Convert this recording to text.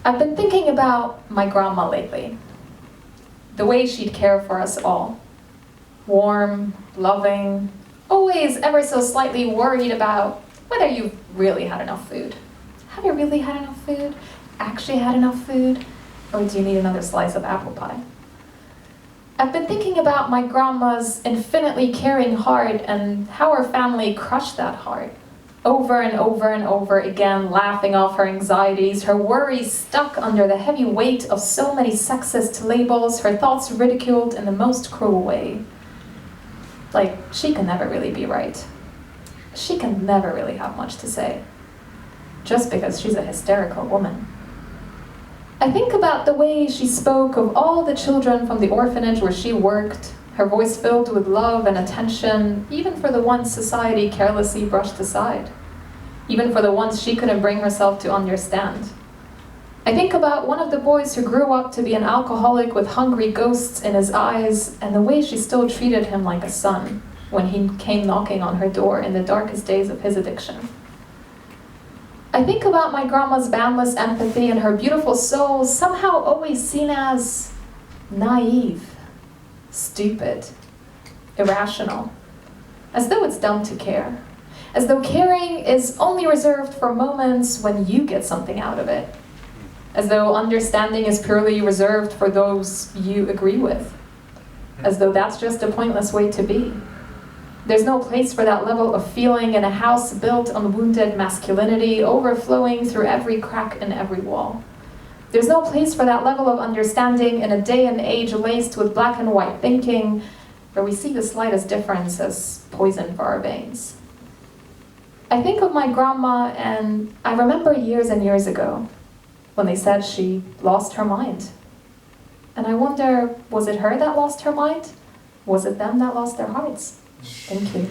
I've been thinking about my grandma lately. The way she'd care for us all. Warm, loving, always ever so slightly worried about whether you've really had enough food. Have you really had enough food? Actually had enough food? Or do you need another slice of apple pie? I've been thinking about my grandma's infinitely caring heart and how her family crushed that heart. Over and over and over again, laughing off her anxieties, her worries stuck under the heavy weight of so many sexist labels, her thoughts ridiculed in the most cruel way. Like, she can never really be right. She can never really have much to say, just because she's a hysterical woman. I think about the way she spoke of all the children from the orphanage where she worked, her voice filled with love and attention, even for the ones society carelessly brushed aside, even for the ones she couldn't bring herself to understand. I think about one of the boys who grew up to be an alcoholic with hungry ghosts in his eyes, and the way she still treated him like a son when he came knocking on her door in the darkest days of his addiction. I think about my grandma's boundless empathy and her beautiful soul somehow always seen as naive, stupid, irrational, as though it's dumb to care, as though caring is only reserved for moments when you get something out of it, as though understanding is purely reserved for those you agree with, as though that's just a pointless way to be. There's no place for that level of feeling in a house built on wounded masculinity, overflowing through every crack in every wall. There's no place for that level of understanding in a day and age laced with black and white thinking, where we see the slightest difference as poison for our veins. I think of my grandma, and I remember years and years ago, when they said she lost her mind. And I wonder, was it her that lost her mind? Was it them that lost their hearts? Thank you.